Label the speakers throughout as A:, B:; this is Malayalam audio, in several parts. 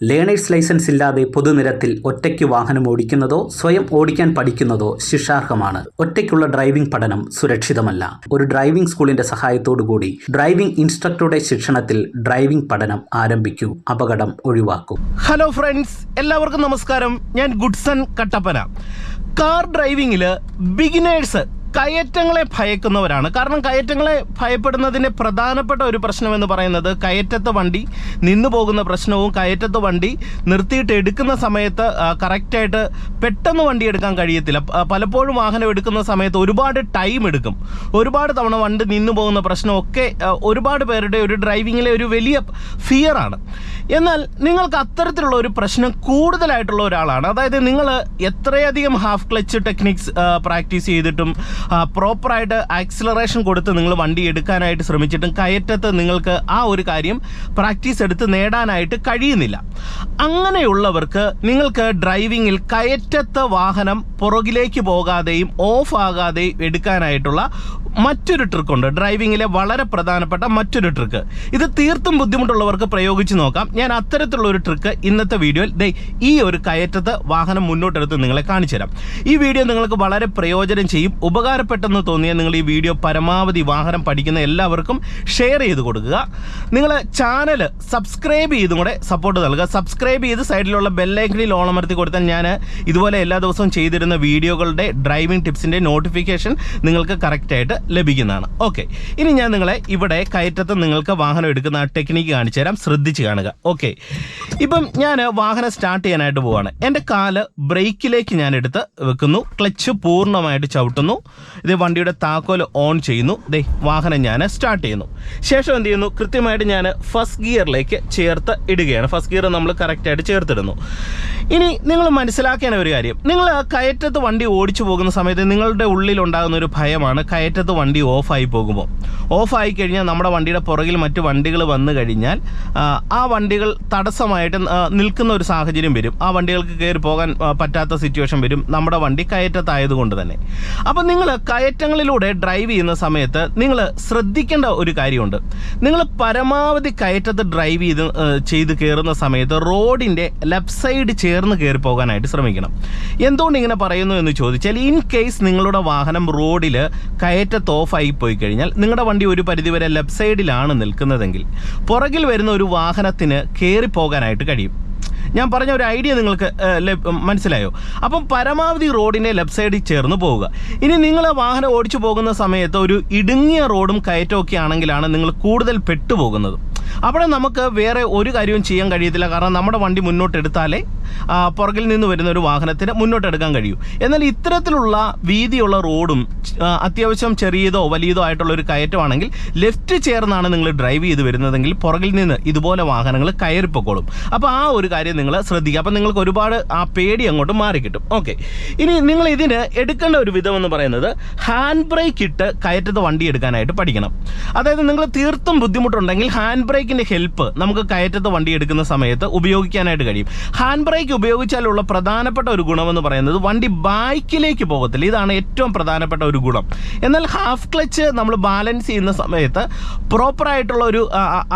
A: ലേണേഴ്സ് ലൈസൻസ് ഇല്ലാതെ പൊതുനിരത്തിൽ ഒറ്റയ്ക്ക് വാഹനം ഓടിക്കുന്നതോ സ്വയം ഓടിക്കാൻ പഠിക്കുന്നതോ ശിക്ഷാർഹമാണ്. ഒറ്റയ്ക്കുള്ള ഡ്രൈവിംഗ് പഠനം സുരക്ഷിതമല്ല. ഒരു ഡ്രൈവിംഗ് സ്കൂളിന്റെ സഹായത്തോടുകൂടി ഡ്രൈവിംഗ് ഇൻസ്ട്രക്ടറുടെ ശിക്ഷണത്തിൽ ഡ്രൈവിംഗ് പഠനം ആരംഭിക്കൂ. അപകടം ഒഴിവാക്കൂ.
B: ഹലോ ഫ്രണ്ട്സ്, എല്ലാവർക്കും നമസ്കാരം. ഞാൻ ഗുഡ്സൺ കട്ടപ്പന. കാർ ഡ്രൈവിംഗിൽ ബിഗിനേഴ്സ് കയറ്റങ്ങളെ ഭയക്കുന്നവരാണ്. കാരണം കയറ്റങ്ങളെ ഭയപ്പെടുന്നതിൻ്റെ പ്രധാനപ്പെട്ട ഒരു പ്രശ്നമെന്ന് പറയുന്നത് കയറ്റത്ത് വണ്ടി നിന്നു പോകുന്ന പ്രശ്നവും കയറ്റത്ത് വണ്ടി നിർത്തിയിട്ട് എടുക്കുന്ന സമയത്ത് കറക്റ്റായിട്ട് പെട്ടെന്ന് വണ്ടി എടുക്കാൻ കഴിയത്തില്ല. പലപ്പോഴും വാഹനം എടുക്കുന്ന സമയത്ത് ഒരുപാട് ടൈം എടുക്കും. ഒരുപാട് തവണ വണ്ടി നിന്നു പോകുന്ന പ്രശ്നമൊക്കെ ഒരുപാട് പേരുടെ ഒരു ഡ്രൈവിങ്ങിലെ ഒരു വലിയ ഫിയറാണ്. എന്നാൽ നിങ്ങൾക്ക് അത്തരത്തിലുള്ള ഒരു പ്രശ്നം കൂടുതലായിട്ടുള്ള ഒരാളാണ്. അതായത് നിങ്ങൾ എത്രയധികം ഹാഫ് ക്ലച്ച് ടെക്നിക്സ് പ്രാക്ടീസ് ചെയ്തിട്ടും പ്രോപ്പറായിട്ട് ആക്സിലറേഷൻ കൊടുത്ത് നിങ്ങൾ വണ്ടി എടുക്കാനായിട്ട് ശ്രമിച്ചിട്ടും കയറ്റത്ത് നിങ്ങൾക്ക് ആ ഒരു കാര്യം പ്രാക്ടീസ് എടുത്ത് നേടാനായിട്ട് കഴിയുന്നില്ല. അങ്ങനെയുള്ളവർക്ക് നിങ്ങൾക്ക് ഡ്രൈവിങ്ങിൽ കയറ്റത്ത് വാഹനം പുറകിലേക്ക് പോകാതെയും ഓഫ് ആകാതെയും എടുക്കാനായിട്ടുള്ള മറ്റൊരു ട്രിക്കുണ്ട്. ഡ്രൈവിങ്ങിലെ വളരെ പ്രധാനപ്പെട്ട മറ്റൊരു ട്രിക്ക്. ഇത് തീർത്തും ബുദ്ധിമുട്ടുള്ളവർക്ക് പ്രയോഗിച്ച് നോക്കാം. ഞാൻ അത്തരത്തിലുള്ള ഒരു ട്രിക്ക് ഇന്നത്തെ വീഡിയോയിൽ ഈ ഒരു കയറ്റത്ത് വാഹനം മുന്നോട്ടെടുത്ത് നിങ്ങളെ കാണിച്ചു തരാം. ഈ വീഡിയോ നിങ്ങൾക്ക് വളരെ പ്രയോജനം ചെയ്യും. ഉപകാരപ്പെട്ടെന്ന് തോന്നിയാൽ നിങ്ങൾ ഈ വീഡിയോ പരമാവധി വാഹനം പഠിക്കുന്ന എല്ലാവർക്കും ഷെയർ ചെയ്ത് കൊടുക്കുക. നിങ്ങൾ ചാനൽ സബ്സ്ക്രൈബ് ചെയ്തും കൂടെ സപ്പോർട്ട് നൽകുക. സബ്സ്ക്രൈബ് ചെയ്ത് സൈഡിലുള്ള ബെല്ലൈക്കണിൽ ഓണമർത്തി കൊടുത്താൽ ഞാൻ ഇതുപോലെ എല്ലാ ദിവസവും ചെയ്തിരുന്ന വീഡിയോകളുടെ ഡ്രൈവിംഗ് ടിപ്സിൻ്റെ നോട്ടിഫിക്കേഷൻ നിങ്ങൾക്ക് കറക്റ്റായിട്ട് ലഭിക്കുന്നതാണ്. ഓക്കെ, ഇനി ഞാൻ നിങ്ങളെ ഇവിടെ കയറ്റത്ത് നിങ്ങൾക്ക് വാഹനം എടുക്കുന്ന ആ ടെക്നിക്ക് കാണിച്ചു തരാം. ശ്രദ്ധിച്ച് കാണുക. ഓക്കെ, ഇപ്പം ഞാൻ വാഹനം സ്റ്റാർട്ട് ചെയ്യാനായിട്ട് പോവാണ്. എൻ്റെ കാല് ബ്രേക്കിലേക്ക് ഞാൻ എടുത്ത് വെക്കുന്നു. ക്ലച്ച് പൂർണ്ണമായിട്ട് ചവിട്ടുന്നു. ഇത് വണ്ടിയുടെ താക്കോൽ ഓൺ ചെയ്യുന്നു. വാഹനം ഞാൻ സ്റ്റാർട്ട് ചെയ്യുന്നു. ശേഷം എന്ത് ചെയ്യുന്നു? കൃത്യമായിട്ട് ഞാൻ ഫസ്റ്റ് ഗിയറിലേക്ക് ചേർത്ത് ഇടുകയാണ്. ഫസ്റ്റ് ഗിയർ നമ്മൾ കറക്റ്റായിട്ട് ചേർത്തിടുന്നു. ഇനി നിങ്ങൾ മനസ്സിലാക്കേണ്ട ഒരു കാര്യം, നിങ്ങൾ കയറ്റത്ത് വണ്ടി ഓടിച്ചു പോകുന്ന സമയത്ത് നിങ്ങളുടെ ഉള്ളിലുണ്ടാകുന്ന ഒരു ഭയമാണ് കയറ്റത്ത് വണ്ടി ഓഫായി പോകുമ്പോൾ. ഓഫായി കഴിഞ്ഞാൽ നമ്മുടെ വണ്ടിയുടെ പുറകിൽ മറ്റു വണ്ടികൾ വന്നു കഴിഞ്ഞാൽ ആ വണ്ടികൾ തടസ്സമായിട്ട് നിൽക്കുന്ന ഒരു സാഹചര്യം വരും. ആ വണ്ടികൾക്ക് കയറി പോകാൻ പറ്റാത്ത സിറ്റുവേഷൻ വരും, നമ്മുടെ വണ്ടി കയറ്റത്തായതുകൊണ്ട് തന്നെ. അപ്പം നിങ്ങൾ കയറ്റങ്ങളിലൂടെ ഡ്രൈവ് ചെയ്യുന്ന സമയത്ത് നിങ്ങൾ ശ്രദ്ധിക്കേണ്ട ഒരു കാര്യമുണ്ട്. നിങ്ങൾ പരമാവധി കയറ്റത്ത് ഡ്രൈവ് ചെയ്ത് കയറുന്ന സമയത്ത് റോഡിൻ്റെ ലെഫ്റ്റ് സൈഡ് ചേർന്ന് കയറി പോകാനായിട്ട് ശ്രമിക്കണം. എന്തുകൊണ്ട് ഇങ്ങനെ പറയുന്നു എന്ന് ചോദിച്ചാൽ, ഇൻ കേസ് നിങ്ങളുടെ വാഹനം റോഡിൽ കയറ്റത്ത് ഓഫായി പോയി കഴിഞ്ഞാൽ നിങ്ങളുടെ വണ്ടി ഒരു പരിധിവരെ ലെഫ്റ്റ് സൈഡിലാണ് നിൽക്കുന്നതെങ്കിൽ പുറകിൽ വരുന്ന ഒരു വാഹനത്തിന് കയറി പോകാനായിട്ട് കഴിയും. ഞാൻ പറഞ്ഞ ഒരു ഐഡിയ നിങ്ങൾക്ക് മനസ്സിലായോ? അപ്പം പരമാവധി റോഡിനെ ലെഫ്റ്റ് സൈഡിൽ ചേർന്ന് പോവുക. ഇനി നിങ്ങൾ വാഹനം ഓടിച്ചു പോകുന്ന സമയത്ത് ഒരു ഇടുങ്ങിയ റോഡും കയറ്റമൊക്കെ ആണെങ്കിലാണ് നിങ്ങൾ കൂടുതൽ പെട്ടുപോകുന്നത്. അവിടെ നമുക്ക് വേറെ ഒരു കാര്യവും ചെയ്യാൻ കഴിയത്തില്ല. കാരണം നമ്മുടെ വണ്ടി മുന്നോട്ടെടുത്താലേ പുറകിൽ നിന്ന് വരുന്ന ഒരു വാഹനത്തിന് മുന്നോട്ടെടുക്കാൻ കഴിയൂ. എന്നാൽ ഇത്തരത്തിലുള്ള വീതിയുള്ള റോഡും അത്യാവശ്യം ചെറിയതോ വലിയതോ ആയിട്ടുള്ള ഒരു കയറ്റമാണെങ്കിൽ ലെഫ്റ്റ് ചേർന്നാണ് നിങ്ങൾ ഡ്രൈവ് ചെയ്ത് വരുന്നതെങ്കിൽ പുറകിൽ നിന്ന് ഇതുപോലെ വാഹനങ്ങൾ കയറിപ്പോക്കോളും. അപ്പോൾ ആ ഒരു കാര്യം നിങ്ങൾ ശ്രദ്ധിക്കുക. അപ്പം നിങ്ങൾക്ക് ഒരുപാട് ആ പേടി അങ്ങോട്ട് മാറിക്കിട്ടും. ഓക്കെ, ഇനി നിങ്ങൾ ഇതിന് എടുക്കേണ്ട ഒരു വിധം എന്ന് പറയുന്നത് ഹാൻഡ് ബ്രേക്ക് ഇട്ട് കയറ്റത്ത് വണ്ടി എടുക്കാനായിട്ട് പഠിക്കണം. അതായത് നിങ്ങൾ തീർത്തും ബുദ്ധിമുട്ടുണ്ടെങ്കിൽ ഹാൻഡ് ബ്രേക്കിൻ്റെ ഹെൽപ്പ് നമുക്ക് കയറ്റത്ത് വണ്ടി എടുക്കുന്ന സമയത്ത് ഉപയോഗിക്കാനായിട്ട് കഴിയും. ഹാൻഡ് ബ്രേക്ക് ഉപയോഗിച്ചാലുള്ള പ്രധാനപ്പെട്ട ഒരു ഗുണമെന്ന് പറയുന്നത് വണ്ടി ബാക്കിലേക്ക് പോകത്തില്ല. ഇതാണ് ഏറ്റവും പ്രധാനപ്പെട്ട ഒരു ഗുണം. എന്നാൽ ഹാഫ് ക്ലച്ച് നമ്മൾ ബാലൻസ് ചെയ്യുന്ന സമയത്ത് പ്രോപ്പറായിട്ടുള്ള ഒരു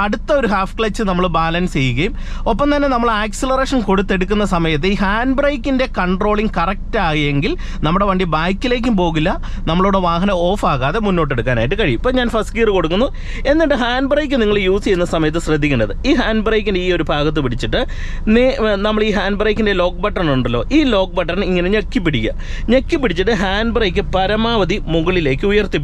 B: അടുത്ത ഒരു ഹാഫ് ക്ലച്ച് നമ്മൾ ബാലൻസ് ചെയ്യുകയും ഒപ്പം തന്നെ നമ്മൾ ആക്സിലറേഷൻ കൊടുത്തെടുക്കുന്ന സമയത്ത് ഈ ഹാൻഡ് ബ്രേക്കിൻ്റെ കൺട്രോളിങ് കറക്റ്റ് ആയെങ്കിൽ നമ്മുടെ വണ്ടി ബാക്കിലേക്കും പോകില്ല, നമ്മളുടെ വാഹനം ഓഫ് ആകാതെ മുന്നോട്ടെടുക്കാനായിട്ട് കഴിയും. ഇപ്പം ഞാൻ ഫസ്റ്റ് ഗിയർ കൊടുക്കുന്നു. എന്നിട്ട് ഹാൻഡ് ബ്രേക്ക് നിങ്ങൾ യൂസ് ചെയ്യുന്ന സമയത്ത് ശ്രദ്ധിക്കേണ്ടത്, ഈ ഹാൻഡ് ബ്രേക്കിൻ്റെ ഈ ഒരു ഭാഗത്ത് പിടിച്ചിട്ട് നമ്മൾ ഈ ഹാൻഡ് ബ്രേക്കിൻ്റെ ലോക്ക് ബട്ടൺ ഉണ്ടല്ലോ, ഈ ലോക്ക് ബട്ടൺ ഇങ്ങനെ ഞെക്കി പിടിച്ചിട്ട് ഹാൻഡ് ബ്രേക്ക് പരമാവധി മുകളിലേക്ക് ഉയർത്തി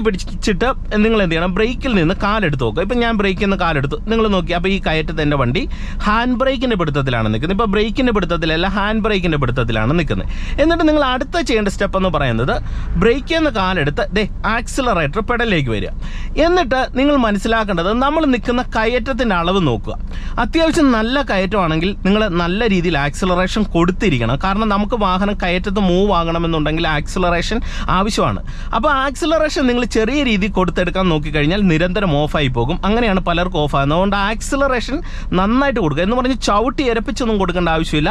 B: പിടിച്ചിട്ട് നിങ്ങൾ എന്ത് ചെയ്യണം? ബ്രേക്കിൽ നിന്ന് കാലെടുത്ത് നോക്കുക. ഇപ്പം ഞാൻ ബ്രേക്കിൽ നിന്ന് കാലെടുത്തു, നിങ്ങൾ നോക്കി. അപ്പോൾ ഈ കയറ്റത്ത് എൻ്റെ വണ്ടി ഹാൻഡ് ബ്രേക്കിൻ്റെ പിടുത്തത്തിലാണ് നിൽക്കുന്നത്. ഇപ്പോൾ ബ്രേക്കിൻ്റെ പിടുത്തത്തിലല്ല, ഹാൻഡ് ബ്രേക്കിൻ്റെ പിടുത്തത്തിലാണ് നിൽക്കുന്നത്. എന്നിട്ട് നിങ്ങൾ അടുത്ത ചെയ്യേണ്ട സ്റ്റെപ്പ് എന്ന് പറയുന്നത് ബ്രേക്കിൽ നിന്ന് കാലെടുത്ത് ആക്സിലറേറ്റർ പെഡലിലേക്ക് വരിക. എന്നിട്ട് നിങ്ങൾ മനസ്സിലാക്കേണ്ടത്, നമ്മൾ നിൽക്കുന്ന കയറ്റത്തിൻ്റെ അളവ് നോക്കുക. അത്യാവശ്യം നല്ല കയറ്റമാണെങ്കിൽ നിങ്ങൾ നല്ല രീതിയിൽ ആക്സിലറേഷൻ കൊടുത്തിരിക്കണം. കാരണം നമുക്ക് വാഹനം കയറ്റത്ത് മൂവ് ആകണമെന്നുണ്ടെങ്കിൽ ആക്സിലറേഷൻ ആവശ്യമാണ്. അപ്പോൾ ആക്സിലറേഷൻ നിങ്ങൾ ചെറിയ രീതിയിൽ കൊടുത്തെടുക്കാൻ നോക്കിക്കഴിഞ്ഞാൽ നിരന്തരം ഓഫായി പോകും. അങ്ങനെയാണ് പലർക്കും ഓഫാകുന്നത്. അതുകൊണ്ട് ആക്സിലറേഷൻ നന്നായിട്ട് കൊടുക്കുക. എന്ന് പറഞ്ഞ് ചവിട്ടി ഇരപ്പിച്ചൊന്നും കൊടുക്കേണ്ട ആവശ്യമില്ല.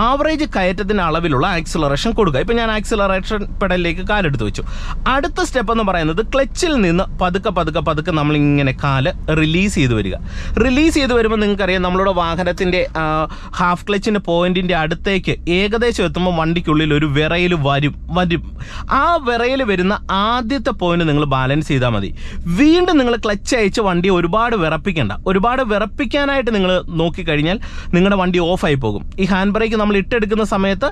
B: ആവറേജ് കയറ്റത്തിൻ്റെ അളവിലുള്ള ആക്സിലറേഷൻ കൊടുക്കുക. ഇപ്പം ഞാൻ ആക്സിലറേഷൻ പെഡലിലേക്ക് കാലെടുത്ത് വെച്ചു. അടുത്ത സ്റ്റെപ്പ് എന്ന് പറയുന്നത് ക്ലച്ചിൽ നിന്ന് പതുക്കെ നമ്മളിങ്ങനെ കാല് റിലീസ് ചെയ്ത് വരിക. റിലീസ് ചെയ്ത് വരുമ്പോൾ നിങ്ങൾക്കറിയാം നമ്മളുടെ വാഹനത്തിൻ്റെ ഹാഫ് ക്ലച്ചിൻ്റെ പോയിൻറ്റിൻ്റെ അടുത്തേക്ക് ഏകദേശം എത്തുമ്പോൾ വണ്ടിക്കുള്ളിൽ ഒരു വിറയിൽ വരും. ആ വിറയിൽ വരുന്ന ആദ്യത്തെ പോയിന്റ് നിങ്ങൾ ബാലൻസ് ചെയ്താൽ മതി. വീണ്ടും നിങ്ങൾ ക്ലച്ച് അയച്ച് വണ്ടി ഒരുപാട് വിറപ്പിക്കേണ്ട. ഒരുപാട് വിറപ്പിക്കാനായിട്ട് നിങ്ങൾ നോക്കിക്കഴിഞ്ഞാൽ നിങ്ങളുടെ വണ്ടി ഓഫായി പോകും. ഈ ഹാൻഡ് ബ്രേക്ക് നമ്മൾ ഇട്ടെടുക്കുന്ന സമയത്ത്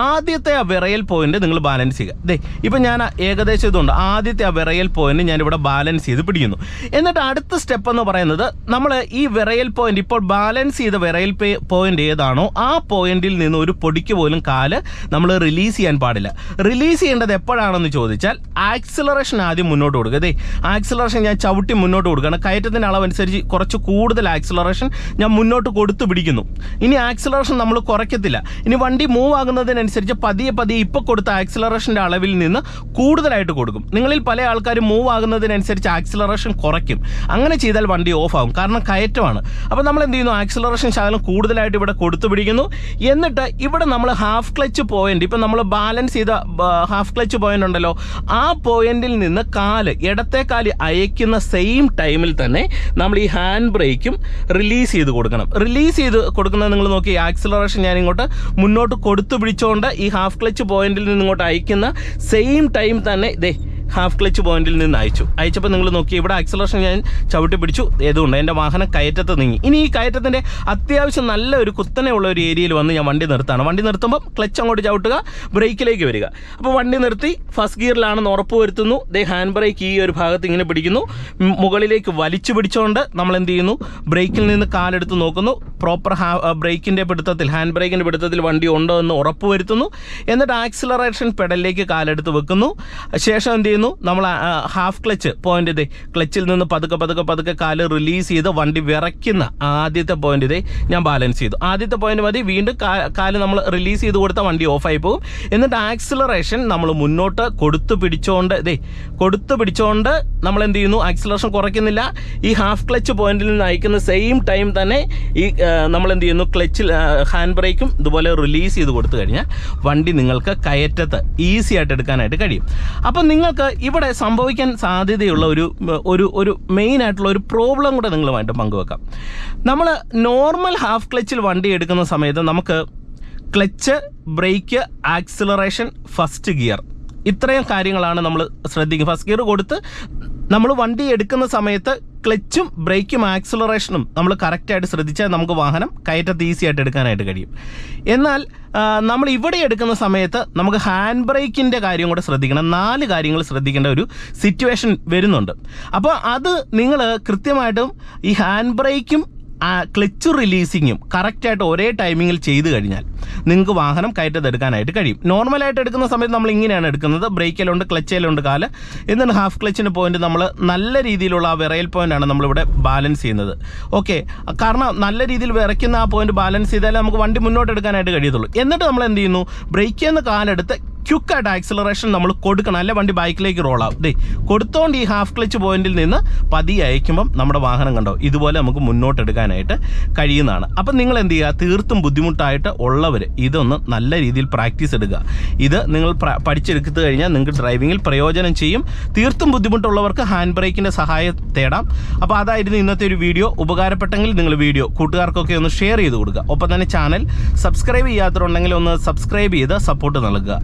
B: ആദ്യത്തെ ആ വിറയൽ പോയിന്റ് നിങ്ങൾ ബാലൻസ് ചെയ്യുക. ഇപ്പം ഞാൻ ഏകദേശം ഇതുണ്ട്, ആദ്യത്തെ ആ വിറയൽ പോയിന്റ് ഞാനിവിടെ ബാലൻസ് ചെയ്ത് പിടിക്കുന്നു. എന്നിട്ട് അടുത്ത സ്റ്റെപ്പ് എന്ന് പറയുന്നത് നമ്മൾ ഈ വിറയൽ പോയിന്റ്, ഇപ്പോൾ ബാലൻസ് ചെയ്ത വിറയൽ പോയിന്റ് ഏതാണോ ആ പോയിന്റിൽ നിന്ന് ഒരു പൊടിക്ക് പോലും കാല് നമ്മൾ റിലീസ് ചെയ്യാൻ പാടില്ല. റിലീസ് ചെയ്യേണ്ടത് എപ്പോഴാണെന്ന് ചോദിച്ചാൽ ആക്സിലറേഷൻ ആദ്യം മുന്നോട്ട് കൊടുക്കുക. ആക്സിലറേഷൻ ഞാൻ ചവിട്ടി മുന്നോട്ട് കൊടുക്കുകയാണ്. കയറ്റത്തിൻ്റെ അളവനുസരിച്ച് കുറച്ച് കൂടുതൽ ആക്സിലറേഷൻ ഞാൻ മുന്നോട്ട് കൊടുത്തു പിടിക്കുന്നു. ഇനി ആക്സിലറേഷൻ നമ്മൾ കുറയ്ക്കത്തില്ല. ഇനി വണ്ടി മൂവ് ആകുന്നതിനനുസരിച്ച് പതിയെ ഇപ്പോൾ കൊടുത്ത ആക്സിലറേഷൻ്റെ അളവിൽ നിന്ന് കൂടുതലായിട്ട് കൊടുക്കും. നിങ്ങളിൽ പല ആൾക്കാരും മൂവ് ആകുന്നതിനനുസരിച്ച് ആക്സിലറേഷൻ കുറയ്ക്കും. അങ്ങനെ ചെയ്താൽ വണ്ടി ഓഫ് ആകും, കാരണം കയറ്റമാണ്. അപ്പോൾ നമ്മൾ എന്ത് ചെയ്യുന്നു, ആക്സിലറേഷൻ ശകലം കൂടുതലായിട്ട് ഇവിടെ കൊടുത്തു പിടിക്കുന്നു. എന്നിട്ട് ഇവിടെ നമ്മൾ ഹാഫ് ക്ലച്ച് പോയിന്റ്, ഇപ്പം നമ്മൾ ബാലൻസ് ചെയ്ത ഹാഫ് ക്ലച്ച് പോയിന്റ് ഉണ്ടല്ലോ, ആ പോയിന്റിൽ നിന്ന് ഇടത്തെ കാല് അയക്കുന്ന സെയിം ടൈമിൽ തന്നെ നമ്മൾ ഈ ഹാൻഡ് ബ്രേക്കും റിലീസ് ചെയ്ത് കൊടുക്കണം. റിലീസ് ചെയ്ത് കൊടുക്കുന്നത് നിങ്ങൾ നോക്കി, ആക്സിലറേഷൻ ഞാൻ ഇങ്ങോട്ട് മുന്നോട്ട് കൊടുത്തു പിടിച്ചുകൊണ്ട് ഈ ഹാഫ് ക്ലച്ച് പോയിന്റിൽ നിന്ന് ഇങ്ങോട്ട് അയക്കുന്ന സെയിം ടൈം തന്നെ ഹാഫ് ക്ലച്ച് പോയിന്റിൽ നിന്ന് അയച്ചപ്പോൾ നിങ്ങൾ നോക്കി ഇവിടെ ആക്സിലറേഷൻ ഞാൻ ചവിട്ടി പിടിച്ചു. ഏതുകൊണ്ട് എൻ്റെ വാഹനം കയറ്റത്ത് നീങ്ങി. ഇനി ഈ കയറ്റത്തിൻ്റെ അത്യാവശ്യം നല്ല ഒരു കുത്തനെയുള്ള ഒരു ഏരിയയിൽ വന്ന് ഞാൻ വണ്ടി നിർത്താണ്. വണ്ടി നിർത്തുമ്പോൾ ക്ലച്ച് അങ്ങോട്ട് ചവിട്ടുക, ബ്രേക്കിലേക്ക് വരിക. അപ്പോൾ വണ്ടി നിർത്തി ഫസ്റ്റ് ഗിയറിലാണെന്ന് ഉറപ്പ് വരുത്തുന്നു. ഹാൻഡ് ബ്രേക്ക് ഈ ഒരു ഭാഗത്ത് ഇങ്ങനെ പിടിക്കുന്നു. മുകളിലേക്ക് വലിച്ചു പിടിച്ചുകൊണ്ട് നമ്മൾ എന്ത് ചെയ്യുന്നു, ബ്രേക്കിൽ നിന്ന് കാലെടുത്ത് നോക്കുന്നു. പ്രോപ്പർ ബ്രേക്കിൻ്റെ പിടുത്തത്തിൽ, ഹാൻഡ് ബ്രേക്കിൻ്റെ പിടുത്തത്തിൽ വണ്ടി ഉണ്ടോ എന്ന് ഉറപ്പ് വരുത്തുന്നു. എന്നിട്ട് ആക്സിലറേഷൻ പെഡലിലേക്ക് കാലെടുത്ത് വെക്കുന്നു. ശേഷം എന്ത് ചെയ്യുന്നു, നമ്മൾ ഹാഫ് ക്ലച്ച് പോയിന്റ് ക്ലച്ചിൽ നിന്ന് പതുക്കെ കാല് റിലീസ് ചെയ്ത് വണ്ടി വിറയ്ക്കുന്ന ആദ്യത്തെ പോയിന്റ് ഞാൻ ബാലൻസ് ചെയ്തു. ആദ്യത്തെ പോയിന്റ് മതി. വീണ്ടും കാല് നമ്മൾ റിലീസ് ചെയ്ത് കൊടുത്താൽ വണ്ടി ഓഫായി പോകും. എന്നിട്ട് ആക്സിലറേഷൻ നമ്മൾ മുന്നോട്ട് കൊടുത്തു പിടിച്ചുകൊണ്ട് നമ്മൾ എന്ത് ചെയ്യുന്നു, ആക്സിലറേഷൻ കുറയ്ക്കുന്നില്ല. ഈ ഹാഫ് ക്ലച്ച് പോയിന്റിൽ നിന്ന് അയക്കുന്ന സെയിം ടൈം തന്നെ ഈ നമ്മൾ എന്ത് ചെയ്യുന്നു, ക്ലച്ചിൽ ഹാൻഡ് ബ്രേക്കും ഇതുപോലെ റിലീസ് ചെയ്ത് കൊടുത്തു കഴിഞ്ഞാൽ വണ്ടി നിങ്ങൾക്ക് കയറ്റത്ത് ഈസി ആയിട്ട് എടുക്കാനായിട്ട് കഴിയും. അപ്പം നിങ്ങൾക്ക് ഇവിടെ സംഭവിക്കാൻ സാധ്യതയുള്ള ഒരു മെയിൻ ആയിട്ടുള്ള ഒരു പ്രോബ്ലം കൂടെ നിങ്ങളുമായിട്ട് പങ്കുവെക്കാം. നമ്മൾ നോർമൽ ഹാഫ് ക്ലച്ചിൽ വണ്ടി എടുക്കുന്ന സമയത്ത് നമുക്ക് clutch, brake, acceleration, first gear, ഇത്രയും കാര്യങ്ങളാണ് നമ്മൾ ശ്രദ്ധിക്കുക. ഫസ്റ്റ് ഗിയർ കൊടുത്ത് നമ്മൾ വണ്ടി എടുക്കുന്ന സമയത്ത് ക്ലച്ചും ബ്രേക്കും ആക്സിലറേഷനും നമ്മൾ കറക്റ്റായിട്ട് ശ്രദ്ധിച്ചാൽ നമുക്ക് വാഹനം കയറ്റത്ത് ഈസി ആയിട്ട് എടുക്കാനായിട്ട് കഴിയും. എന്നാൽ നമ്മൾ ഇവിടെ എടുക്കുന്ന സമയത്ത് നമുക്ക് ഹാൻഡ് ബ്രേക്കിൻ്റെ കാര്യം കൂടെ ശ്രദ്ധിക്കണം. 4 കാര്യങ്ങൾ ശ്രദ്ധിക്കേണ്ട ഒരു സിറ്റുവേഷൻ വരുന്നുണ്ട്. അപ്പോൾ അത് നിങ്ങൾ കൃത്യമായിട്ടും ഈ ഹാൻഡ് ബ്രേക്കും ക്ലച്ച് റിലീസിങ്ങും കറക്റ്റായിട്ട് ഒരേ ടൈമിങ്ങിൽ ചെയ്ത് കഴിഞ്ഞാൽ നിങ്ങൾക്ക് വാഹനം കയറ്റത്തെടുക്കാനായിട്ട് കഴിയും. നോർമലായിട്ട് എടുക്കുന്ന സമയത്ത് നമ്മൾ ഇങ്ങനെയാണ് എടുക്കുന്നത്, ബ്രേക്കിലുണ്ട്, ക്ലച്ചിലുണ്ട് കാല്, എന്നിട്ട് ഹാഫ് ക്ലച്ചിൻ്റെ പോയിന്റ് നമ്മൾ നല്ല രീതിയിലുള്ള ആ വിറയൽ പോയിൻ്റാണ് നമ്മളിവിടെ ബാലൻസ് ചെയ്യുന്നത്. ഓക്കെ, കാരണം നല്ല രീതിയിൽ വിറയ്ക്കുന്ന ആ പോയിന്റ് ബാലൻസ് ചെയ്താലേ നമുക്ക് വണ്ടി മുന്നോട്ട് എടുക്കാനായിട്ട് കഴിയത്തുള്ളൂ. എന്നിട്ട് നമ്മൾ എന്ത് ചെയ്യുന്നു, ബ്രേക്കിൽ നിന്ന് കാലെടുത്ത് ക്വിക്കായിട്ട് ആക്സിലറേഷൻ നമ്മൾ കൊടുക്കണം, അല്ലെ വണ്ടി ബൈക്കിലേക്ക് റോളാവും. കൊടുത്തോണ്ട് ഈ ഹാഫ് ക്ലച്ച് പോയിന്റിൽ നിന്ന് പതിയെ അയക്കുമ്പം നമ്മുടെ വാഹനം കണ്ടോ ഇതുപോലെ നമുക്ക് മുന്നോട്ട് എടുക്കാനായിട്ട് കഴിയുന്നതാണ്. അപ്പം നിങ്ങൾ എന്ത് ചെയ്യുക, തീർത്തും ബുദ്ധിമുട്ടായിട്ട് ഉള്ളവർ ഇതൊന്ന് നല്ല രീതിയിൽ പ്രാക്ടീസ് എടുക്കുക. ഇത് നിങ്ങൾ പഠിച്ചെടുത്തു കഴിഞ്ഞാൽ നിങ്ങൾക്ക് ഡ്രൈവിങ്ങിൽ പ്രയോജനം ചെയ്യും. തീർത്തും ബുദ്ധിമുട്ടുള്ളവർക്ക് ഹാൻഡ് ബ്രേക്കിൻ്റെ സഹായം തേടാം. അപ്പോൾ അതായിരുന്നു ഇന്നത്തെ ഒരു വീഡിയോ. ഉപകാരപ്പെട്ടെങ്കിൽ നിങ്ങൾ വീഡിയോ കൂട്ടുകാർക്കൊക്കെ ഒന്ന് ഷെയർ ചെയ്ത് കൊടുക്കുക. ഒപ്പം തന്നെ ചാനൽ സബ്സ്ക്രൈബ് ചെയ്യാത്തവരുണ്ടെങ്കിൽ ഒന്ന് സബ്സ്ക്രൈബ് ചെയ്ത് സപ്പോർട്ട് നൽകുക.